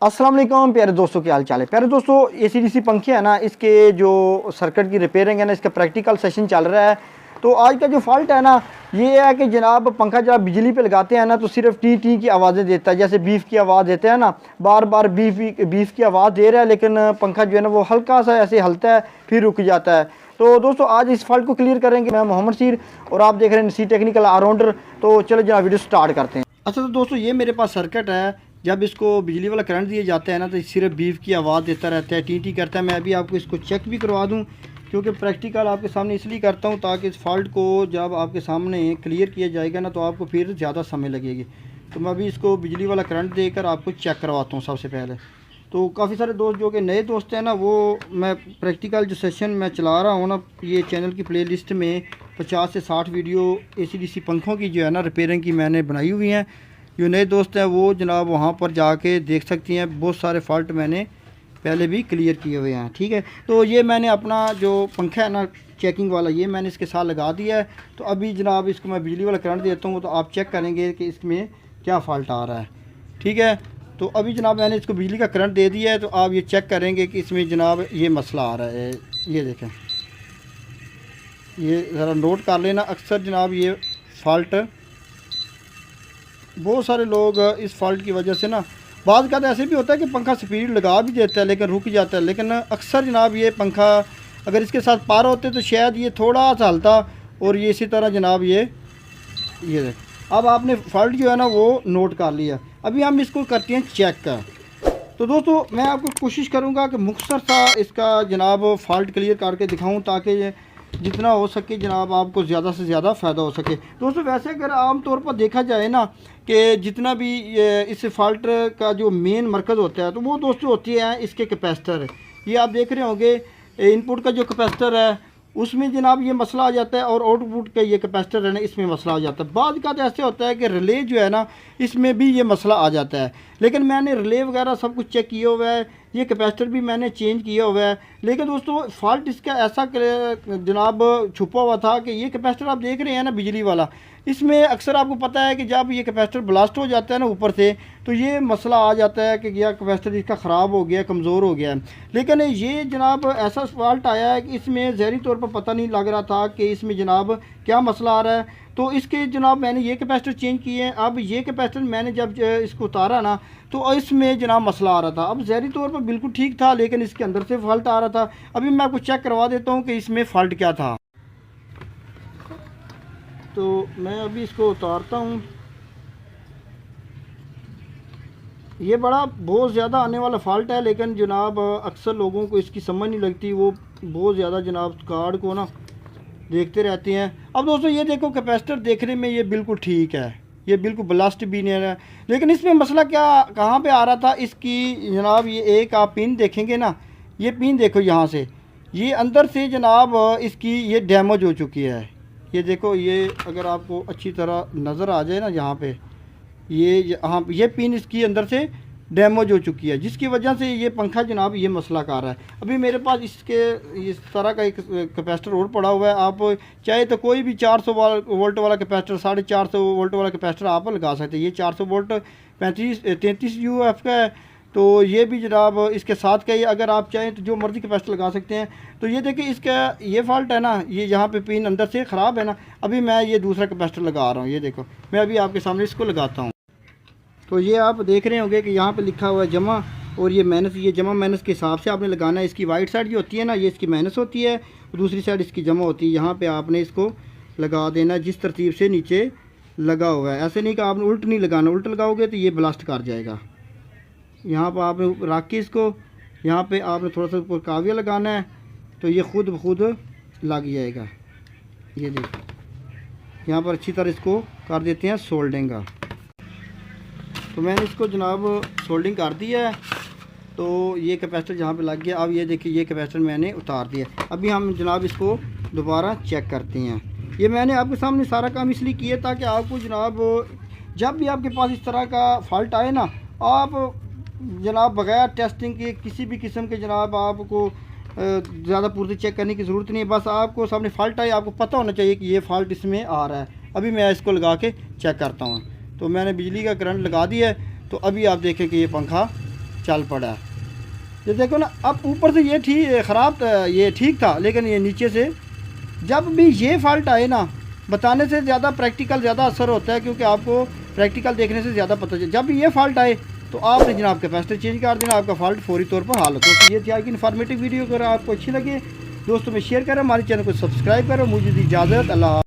अस्सलाम वालेकुम प्यारे दोस्तों, क्या हाल चाल है। प्यारे दोस्तों, एसीडीसी पंखे है ना, इसके जो सर्किट की रिपेयरिंग है ना, इसका प्रैक्टिकल सेशन चल रहा है। तो आज का जो फॉल्ट है ना, ये है कि जनाब पंखा जब बिजली पे लगाते हैं ना, तो सिर्फ टी टी की आवाज़ें देता है। जैसे बीफ की आवाज़ देते हैं ना, बार बार बीफ की आवाज़ दे रहा है, लेकिन पंखा जो है ना वो हल्का सा ऐसे हलता है, फिर रुक जाता है। तो दोस्तों, आज इस फॉल्ट को क्लियर करेंगे। मैं मोहम्मद सीर और आप देख रहे हैं सी टेक्निकल ऑलराउंडर। तो चलो जनाब वीडियो स्टार्ट करते हैं। अच्छा तो दोस्तों, ये मेरे पास सर्किट है। जब इसको बिजली वाला करंट दिए जाता है ना, तो सिर्फ बीफ की आवाज़ देता रहता है, टी टी करता है। मैं अभी आपको इसको चेक भी करवा दूं, क्योंकि प्रैक्टिकल आपके सामने इसलिए करता हूं ताकि इस फॉल्ट को जब आपके सामने क्लियर किया जाएगा ना, तो आपको फिर ज़्यादा समय लगेगी। तो मैं अभी इसको बिजली वाला करंट देकर आपको चेक करवाता हूँ सबसे पहले। तो काफ़ी सारे दोस्त जो कि नए दोस्त हैं ना, वो मैं प्रैक्टिकल जो सेशन मैं चला रहा हूँ ना, ये चैनल की प्ले लिस्ट में 50 से 60 वीडियो AC/DC पंखों की जो है ना रिपेयरिंग की मैंने बनाई हुई हैं। जो नए दोस्त हैं वो जनाब वहाँ पर जाके देख सकती हैं। बहुत सारे फॉल्ट मैंने पहले भी क्लियर किए हुए हैं, ठीक है। तो ये मैंने अपना जो पंखा है ना चेकिंग वाला, ये मैंने इसके साथ लगा दिया है। तो अभी जनाब इसको मैं बिजली वाला करंट देता हूँ, तो आप चेक करेंगे कि इसमें क्या फ़ॉल्ट आ रहा है, ठीक है। तो अभी जनाब मैंने इसको बिजली का करंट दे दिया है। तो आप ये चेक करेंगे कि इसमें जनाब ये मसला आ रहा है। ये देखें, ये ज़रा नोट कर लेना। अक्सर जनाब ये फ़ॉल्ट, बहुत सारे लोग इस फॉल्ट की वजह से ना, बाद का तो ऐसे भी होता है कि पंखा स्पीड लगा भी देता है लेकिन रुक जाता है। लेकिन अक्सर जनाब ये पंखा अगर इसके साथ पार होते तो शायद ये थोड़ा सा हलता, और ये इसी तरह जनाब ये देख। अब आपने फॉल्ट जो है ना वो नोट कर लिया। अभी हम इसको करते हैं चेक का। तो दोस्तों, मैं आपको कोशिश करूँगा कि मुख्तसर सा इसका जनाब फ़ॉल्ट क्लियर करके दिखाऊँ, ताकि जितना हो सके जनाब आपको ज़्यादा से ज़्यादा फ़ायदा हो सके। दोस्तों, वैसे अगर आम तौर पर देखा जाए ना कि जितना भी इस फॉल्ट का जो मेन मरकज़ होता है, तो वो दोस्तों होती है इसके कैपेसिटर। ये आप देख रहे होंगे, इनपुट का जो कैपेसिटर है उसमें जनाब ये मसला आ जाता है, और आउटपुट का ये कैपेसिटर है ना, इसमें मसला आ जाता है। बाद का तो ऐसे होता है कि रिले जो है ना, इसमें भी ये मसला आ जाता है। लेकिन मैंने रिले वगैरह सब कुछ चेक किया हुआ है, ये कैपेसिटर भी मैंने चेंज किया हुआ है। लेकिन दोस्तों, फॉल्ट इसका ऐसा जनाब छुपा हुआ था कि ये कैपेसिटर आप देख रहे हैं ना बिजली वाला, इसमें अक्सर आपको पता है कि जब ये कैपेसिटर ब्लास्ट हो जाता है ना ऊपर से, तो ये मसला आ जाता है कि यह कैपेसिटर इसका ख़राब हो गया, कमज़ोर हो गया है। लेकिन ये जनाब ऐसा फॉल्ट आया है कि इसमें ज़हरी तौर पर पता नहीं लग रहा था कि इसमें जनाब क्या मसला आ रहा है। तो इसके जनाब मैंने ये कैपेसिटर चेंज किए हैं। अब ये कैपेसिटर मैंने जब इसको उतारा ना, तो इसमें जनाब मसला आ रहा था। अब ज़हरी तौर पर बिल्कुल ठीक था, लेकिन इसके अंदर से फॉल्ट आ रहा था। अभी मैं आपको चेक करवा देता हूँ कि इसमें फ़ॉल्ट क्या था। तो मैं अभी इसको उतारता हूँ। ये बड़ा बहुत ज़्यादा आने वाला फ़ॉल्ट है, लेकिन जनाब अक्सर लोगों को इसकी समझ नहीं लगती। वो बहुत ज़्यादा जनाब कार्ड को ना देखते रहते हैं। अब दोस्तों, ये देखो कैपेसिटर देखने में ये बिल्कुल ठीक है, ये बिल्कुल ब्लास्ट भी नहीं है। लेकिन इसमें मसला क्या कहाँ पे आ रहा था इसकी जनाब, ये एक आप पिन देखेंगे ना, ये पिन देखो यहाँ से, ये अंदर से जनाब इसकी ये डैमेज हो चुकी है। ये देखो, ये अगर आपको अच्छी तरह नज़र आ जाए ना, यहाँ पे ये पिन इसकी अंदर से डैमेज हो चुकी है, जिसकी वजह से ये पंखा जनाब ये मसला कर रहा है। अभी मेरे पास इसके इस तरह का एक कैपेसिटर और पड़ा हुआ है। आप चाहे तो कोई भी 400 वोल्ट वाला कैपेसिटर, 450 वोल्ट वाला कैपेसिटर आप लगा सकते हैं। ये 400 वोल्ट 33 UF का है। तो ये भी जनाब इसके साथ का ही, अगर आप चाहें तो जो मर्ज़ी कैपेसिटर लगा सकते हैं। तो ये देखिए, इसका ये फॉल्ट है ना, ये यहाँ पे पिन अंदर से ख़राब है ना। अभी मैं ये दूसरा कैपेसिटर लगा रहा हूँ। ये देखो, मैं अभी आपके सामने इसको लगाता हूँ। तो ये आप देख रहे होंगे कि यहाँ पे लिखा हुआ है जमा, और ये माइनस। ये जमा माइनस के हिसाब से आपने लगाना है। इसकी वाइट साइड जो होती है ना, ये इसकी माइनस होती है, और दूसरी साइड इसकी जमा होती है। यहाँ पे आपने इसको लगा देना जिस तरतीब से नीचे लगा हुआ है। ऐसे नहीं कि आपने उल्ट नहीं लगाना, उल्ट लगाओगे तो ये ब्लास्ट कर जाएगा। यहाँ पर आपने रख के इसको, यहाँ पर आपने थोड़ा सा ऊपर काविया लगाना है, तो ये खुद ब खुद लग जाएगा। ये देखो, यहाँ पर अच्छी तरह इसको कर देते हैं सोल्डिंग का। तो मैंने इसको जनाब सोल्डिंग कर दिया है। तो ये कैपेसिटर जहाँ पे लग गया। अब ये देखिए, ये कैपेसिटर मैंने उतार दिया। अभी हम जनाब इसको दोबारा चेक करते हैं। ये मैंने आपके सामने सारा काम इसलिए किया ताकि आपको जनाब जब भी आपके पास इस तरह का फॉल्ट आए ना, आप जनाब बग़ैर टेस्टिंग के किसी भी किस्म के जनाब आपको ज़्यादा पूर्ति चेक करने की ज़रूरत नहीं है। बस आपको सामने फ़ॉल्ट आए, आपको पता होना चाहिए कि ये फ़ॉल्ट इसमें आ रहा है। अभी मैं इसको लगा के चेक करता हूँ। तो मैंने बिजली का करंट लगा दिया है। तो अभी आप देखें कि ये पंखा चल पड़ा है। ये देखो ना, अब ऊपर से ये ख़राब ये ठीक था, लेकिन ये नीचे से जब भी ये फ़ॉल्ट आए ना, बताने से ज़्यादा प्रैक्टिकल ज़्यादा असर होता है, क्योंकि आपको प्रैक्टिकल देखने से ज़्यादा पता चले। जब भी ये फ़ॉल्ट आए तो आपने जनाब कैपेसिटर चेंज कर देना, आपका फ़ॉल्ट फौरी तौर पर हल होता है। तो ये थी आज की इन्फॉर्मेटिव वीडियो। अगर आपको अच्छी लगे दोस्तों में शेयर करें, हमारे चैनल को सब्सक्राइब करें। मुझे दी इजाज़त, अल्लाह।